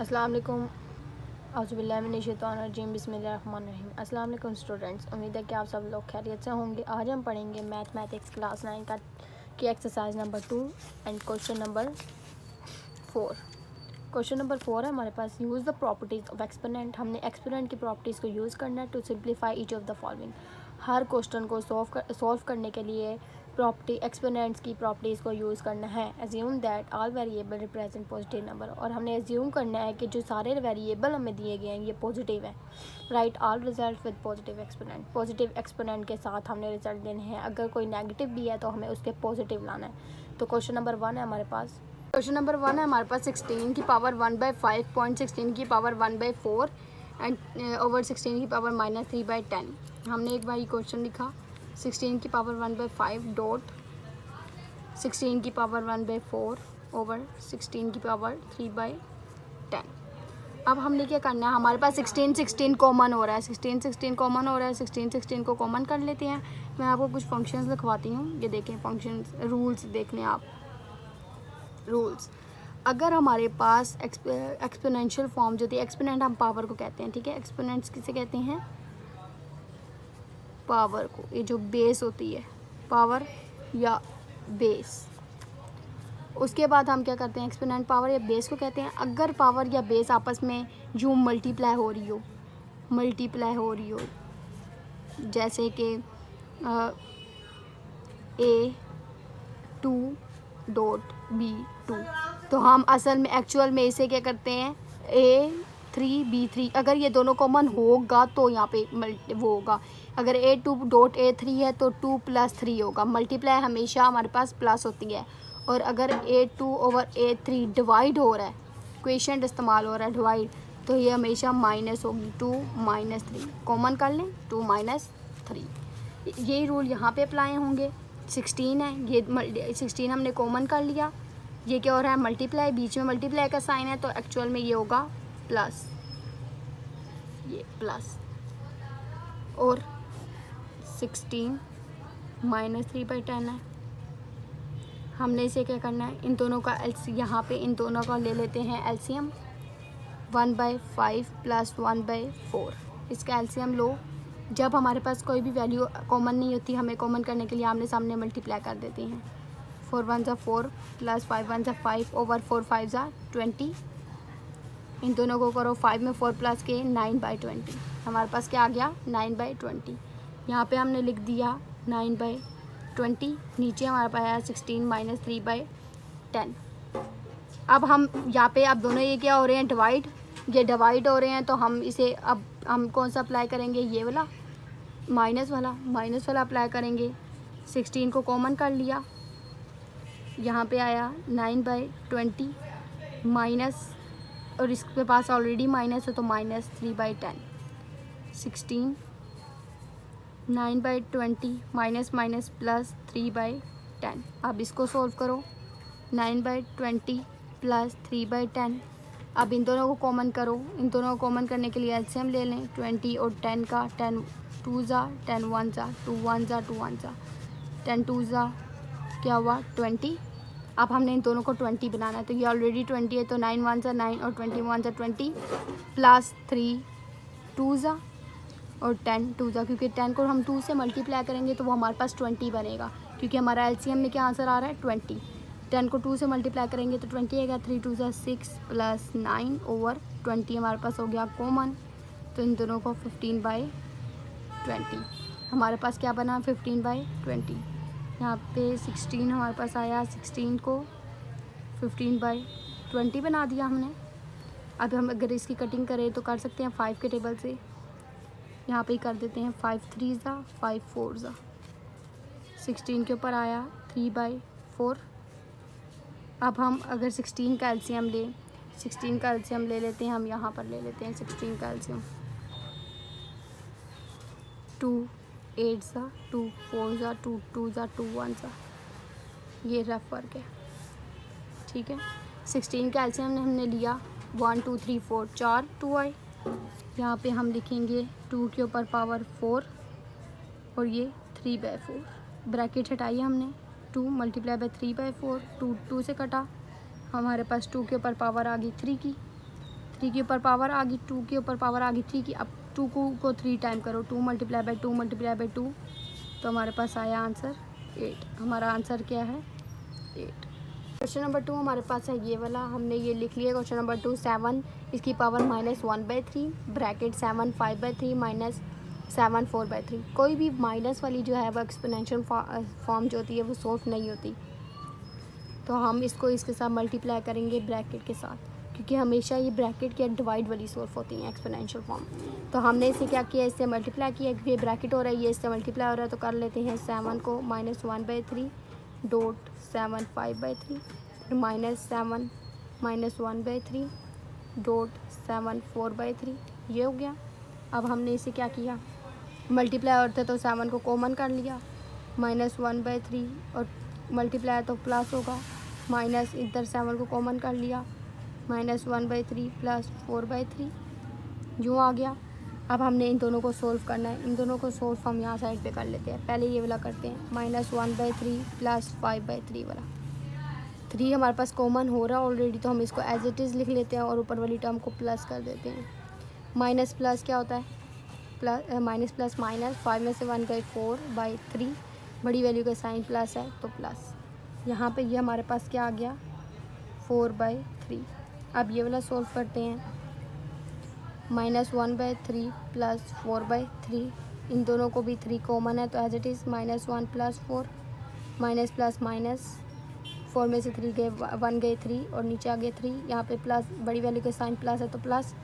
अस्सलाम वालेकुम औज़ुबिल्लाहिमिनश्शैतानिर्रजीम बिस्मिल्लाहिर्रहमानिर्रहीम। अस्सलाम वालेकुम स्टूडेंट्स, उम्मीद है कि आप सब लोग खैरियत से होंगे। आज हम पढ़ेंगे मैथमेटिक्स क्लास 9 का की exercise number 2 and question number 4। Question number 4 है हमारे पास, use the properties of exponent. हमने एक्सपोनेंट की प्रॉपर्टीज़ को यूज़ करना है to simplify each of the following. हर क्वेश्चन को सॉल्व करने के लिए प्रॉपर्टी एक्सपोनेंट्स की प्रॉपर्टीज़ को यूज़ करना है। Assume that all variable represent positive number, और हमने एज्यूम करना है कि जो सारे वेरिएबल हमें दिए गए हैं ये पॉजिटिव हैं। Right all result with positive exponent. Positive exponent के साथ हमने रिजल्ट देने हैं। अगर कोई नेगेटिव भी है तो हमें उसके पॉजिटिव लाना है। तो क्वेश्चन नंबर 1 है हमारे पास। क्वेश्चन नंबर 1 है हमारे पास 16 की पावर 1/5 पॉइंट 16 की पावर 1/4 एंड ओवर 16 की पावर -3/10। हमने एक बार क्वेश्चन लिखा 16 की पावर 1/5 डॉट 16 की पावर 1/4 ओवर 16 की पावर 3/10। अब हमने क्या करना है, हमारे पास 16 कॉमन हो रहा है, 16 कॉमन हो रहा है, 16 को कॉमन कर लेते हैं। मैं आपको कुछ फंक्शंस लिखवाती हूँ, ये देखें फंक्शंस, रूल्स देख लें आप। रूल्स, अगर हमारे पास एक्सपोनेंशियल फॉर्म जो थी, एक्सपोनेंट हम पावर को कहते हैं, ठीक है। एक्सपोनेंट्स किसे कहते हैं? पावर को। ये जो बेस होती है, पावर या बेस, उसके बाद हम क्या करते हैं, एक्सपोनेंट पावर या बेस को कहते हैं। अगर पावर या बेस आपस में यूँ मल्टीप्लाई हो रही हो, जैसे कि A2 डॉट B2, तो हम असल में एक्चुअल में इसे क्या करते हैं, A3 B3। अगर ये दोनों कॉमन होगा तो यहाँ पे वो होगा। अगर A2 डॉट A3 है तो 2 + 3 होगा। मल्टीप्लाई हमेशा हमारे पास प्लस होती है। और अगर A2 ओवर A3 डिवाइड हो रहा है, क्वेश्चन इस्तेमाल हो रहा है डिवाइड, तो ये हमेशा माइनस होगी। 2 - 3 कॉमन कर लें, 2 - 3। यही रूल यहाँ पे अप्लाई होंगे। 16 है, ये 16 हमने कॉमन कर लिया। ये क्या हो रहा है, मल्टीप्लाई, बीच में मल्टीप्लाई का साइन है, तो एक्चुअल में ये होगा प्लस, ये प्लस। और 16 - 3/10 है। हमने इसे क्या करना है, इन दोनों का यहाँ पे इन दोनों का ले लेते हैं एलसीएम। 1/5 + 1/4, इसका एलसीएम लो। जब हमारे पास कोई भी वैल्यू कॉमन नहीं होती, हमें कॉमन करने के लिए आमने सामने मल्टीप्लाई कर देते हैं। 4 × 1 = 4 + 5 × 1 = 5 ओवर 4 × 5 = 20। इन दोनों को करो 5 में 4 प्लस के 9/20। हमारे पास क्या आ गया, 9/20। यहाँ पे हमने लिख दिया 9/20। नीचे हमारे पास आया 16 - 3/10। अब हम यहाँ पे, अब दोनों ये क्या हो रहे हैं, डिवाइड, ये डिवाइड हो रहे हैं, तो हम इसे अब हम कौन सा अप्लाई करेंगे, ये वाला माइनस वाला अप्लाई करेंगे। 16 को कॉमन कर लिया, यहाँ पे आया 9/20 माइनस, और इसके पास ऑलरेडी माइनस है तो -3/10। 16 9/20 माइनस माइनस प्लस 3/10। अब इसको सोल्व करो, 9/20 + 3/10। अब इन दोनों को कॉमन करो। इन दोनों को कॉमन करने के लिए एलसीएम ले लें 20 और 10 का। 10 2 ज़ा, 10 1 ज़ा, 2 1 ज़ा, 2 1 ज़ा, 10 2 ज़ा, क्या हुआ 20। अब हमने इन दोनों को 20 बनाना है, तो ये ऑलरेडी 20 है, तो 9 1 ज़ा 9 और 20 1 ज़ा 20 + 3 2 ज़ा और 10 2 ज़ा, क्योंकि 10 को हम 2 से मल्टीप्लाई करेंगे तो वो हमारे पास 20 बनेगा, क्योंकि हमारा एलसीएम में क्या आंसर आ रहा है, 20। 10 को 2 से मल्टीप्लाई करेंगे तो 20 आएगा। 3 2 ज़ा 6 + 9 ओवर 20 हमारे पास हो गया कॉमन, तो इन दोनों को 15/20। हमारे पास क्या बना, 15/20। यहाँ पे 16 हमारे पास आया, 16 को 15/20 बना दिया हमने। अब हम अगर इसकी कटिंग करें तो कर सकते हैं 5 के टेबल से। यहाँ पे ही कर देते हैं 5 3 ज़ा 5 4 ज़ा। 16 के ऊपर आया 3/4। अब हम अगर 16 का एलसीएम लें, 16 का एलसीएम ले लेते हैं, हम यहाँ पर ले लेते हैं 16 का एलसीएम। 2 8 ज़ा 2 4 ज़ा 2 2 ज़ा 2 1 ज़ा, ये रफ वर्क है, ठीक है। 16 का एलसीएम हमने लिया 1 2 3 4, 4 2 आए। यहाँ पे हम लिखेंगे 2 के ऊपर पावर 4 और ये 3/4। ब्रैकेट हटाई हमने, 2 × 3/4, 2 2 से कटा, हमारे पास 2 के ऊपर पावर आ गई 3 की। 3 के ऊपर पावर आ गई, 2 के ऊपर पावर आ गई 3 की। अब 2 को 3 टाइम करो, 2 मल्टीप्लाई बाई 2 मल्टीप्लाई बाई 2, तो हमारे पास आया आंसर 8। हमारा आंसर क्या है 8। क्वेश्चन नंबर 2 हमारे पास है ये वाला, हमने ये लिख लिया। क्वेश्चन नंबर 2, 7 इसकी पावर -1/3 ब्रैकेट 7 5/3 माइनस 7 4/3। कोई भी माइनस वाली जो है वो एक्सपोनेंशियल फॉर्म जो होती है वो सॉल्व नहीं होती, तो हम इसको इसके साथ मल्टीप्लाई करेंगे ब्रैकेट के साथ, क्योंकि हमेशा ये ब्रैकेट के डिवाइड वाली सॉल्व होती हैं एक्सपोनेंशियल फॉर्म। तो हमने इसे क्या किया, इससे मल्टीप्लाई किया, क्योंकि ब्रैकेट हो रहा है, ये इससे मल्टीप्लाई हो रहा है, तो कर लेते हैं 7 को -1/3 डॉट 7 5/3 माइनस 7 -1/3 डॉट 7 4/3। ये हो गया। अब हमने इसे क्या किया, मल्टीप्लाई होते तो 7 को कॉमन कर लिया, -1/3 और मल्टीप्लाई तो प्लस होगा, माइनस इधर 7 को कॉमन कर लिया, -1/3 प्लस 4/3 जो आ गया। अब हमने इन दोनों को सोल्व करना है, इन दोनों को सोल्व हम यहाँ साइड पे कर लेते हैं। पहले ये वाला करते हैं, -1/3 प्लस 5/3 वाला। 3 हमारे पास कॉमन हो रहा है ऑलरेडी, तो हम इसको एज इट इज़ लिख लेते हैं और ऊपर वाली टर्म को प्लस कर देते हैं। माइनस प्लस क्या होता है, प्लस माइनस प्लस माइनस, 5 में से 1 गए 4/3, बड़ी वैल्यू का साइन प्लस है तो प्लस। यहाँ पे ये हमारे पास क्या आ गया 4/3। अब ये वाला सोल्व करते हैं, -1/3 प्लस 4/3, इन दोनों को भी 3 कॉमन है तो as it is -1 plus 4, minus plus minus, 4 में से 3 गए 1 गए 3 और नीचे आ गए 3, यहाँ पे प्लस बड़ी वैल्यू का साइन प्लस है तो प्लस,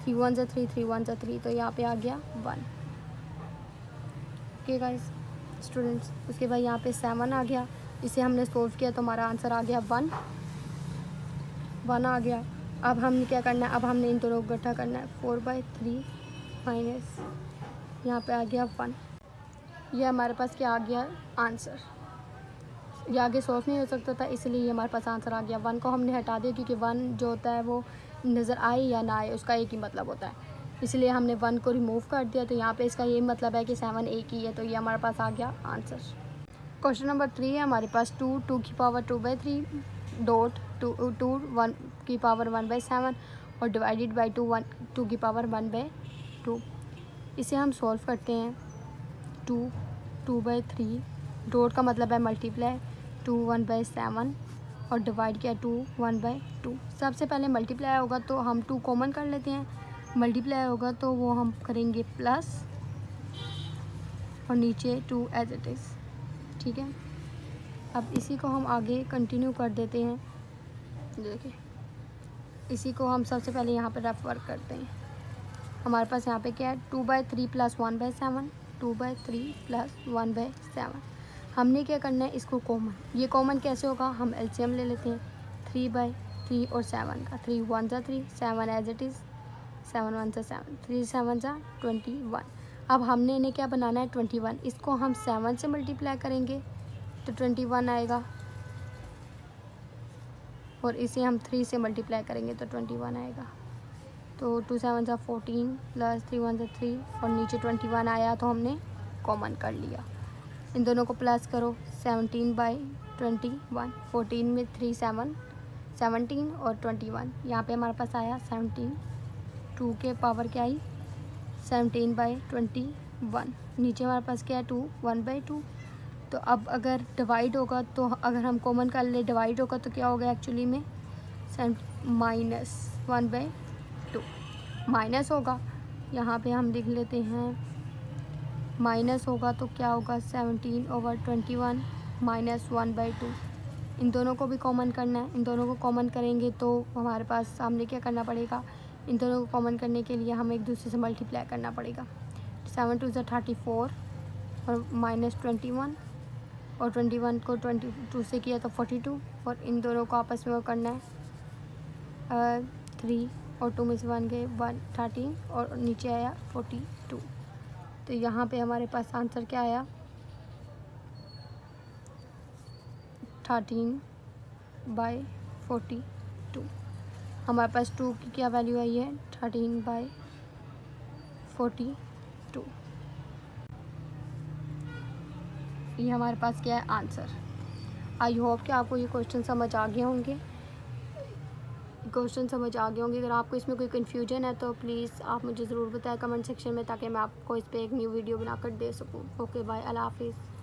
3 1 ज़ा 3 3 1 ज़ा 3, तो यहाँ पे आ गया 1। ओके गाइस स्टूडेंट्स, उसके बाद यहाँ पे 7 आ गया, इसे हमने सोल्व किया तो हमारा आंसर आ गया 1 आ गया। अब हमने क्या करना है, अब हमने इन दोनों को इकट्ठा करना है, 4/3 माइनस यहाँ पे आ गया 1। ये हमारे पास क्या आ गया आंसर, ये आगे सॉल्व नहीं हो सकता था, इसलिए ये हमारे पास आंसर आ गया। 1 को हमने हटा दिया, क्योंकि 1 जो होता है वो नज़र आए या ना आए उसका एक ही मतलब होता है, इसलिए हमने 1 को रिमूव कर दिया। तो यहाँ पे इसका ये मतलब है कि 7 एक ही है, तो ये हमारे पास आ गया आंसर। क्वेश्चन नंबर 3 है हमारे पास, 2 की पावर 2/3 डॉट 2 1 की पावर 1/7 और डिवाइडेड बाई 2 की पावर 1/2। इसे हम सॉल्व करते हैं। 2/3 डॉट का मतलब है मल्टीप्लाई, 2 1/7 और डिवाइड किया 2 1/2। सबसे पहले मल्टीप्लाई होगा तो हम 2 कॉमन कर लेते हैं, मल्टीप्लाई होगा तो वो हम करेंगे प्लस और नीचे 2 एज इट इज़, ठीक है। अब इसी को हम आगे कंटिन्यू कर देते हैं। देखिए इसी को हम सबसे पहले यहाँ पे रेफर करते हैं। हमारे पास यहाँ पे क्या है 2/3 प्लस 1/7, 2/3 प्लस 1/7। हमने क्या करना है इसको कॉमन, ये कॉमन कैसे होगा, हम एलसीएम ले लेते हैं 3/3 और 7 का, 3 1 ज़ा 3, 7 एज इट इज़, 7 1 ज़ा 7, 3 7 ज़ा 21। अब हमने इन्हें क्या बनाना है 21, इसको हम 7 से मल्टीप्लाई करेंगे तो 21 आएगा और इसे हम 3 से मल्टीप्लाई करेंगे तो 21 आएगा। तो 2 7 ज़ा 14 प्लस 3 1 ज़ा 3 और नीचे 21 आया तो हमने कॉमन कर लिया। इन दोनों को प्लस करो, 17/21, 14 में 3 7 17 और 21, यहाँ पे हमारे पास आया 17, 2 के पावर क्या आई 17/21, नीचे हमारे पास क्या है 2 1/2। तो अब अगर डिवाइड होगा तो अगर हम कॉमन कर ले डिवाइड होगा तो क्या होगा एक्चुअली में -1/2 माइनस होगा, यहाँ पे हम लिख लेते हैं माइनस होगा तो क्या होगा 17/21 -1/2। इन दोनों को भी कॉमन करना है, इन दोनों को कॉमन करेंगे तो हमारे पास सामने क्या करना पड़ेगा, इन दोनों को कॉमन करने के लिए हमें एक दूसरे से मल्टीप्लाई करना पड़ेगा। 7 2 ज़ा 34 और -21 और 21 को 22 से किया तो 42 और इन दोनों को आपस में वो करना है 3 और 2 में से 1 गए 1 13 और नीचे आया 42। तो यहाँ पे हमारे पास आंसर क्या आया 13/42। हमारे पास 2 की क्या वैल्यू आई है 13/42। ये हमारे पास क्या है आंसर। आई होप कि आपको ये क्वेश्चन समझ आ गए होंगे। क्वेश्चन समझ आ गए होंगे। अगर आपको इसमें कोई कन्फ्यूजन है तो प्लीज़ आप मुझे ज़रूर बताएं कमेंट सेक्शन में, ताकि मैं आपको इस पर एक न्यू वीडियो बनाकर दे सकूं। ओके बाय, अल्लाह हाफिज़।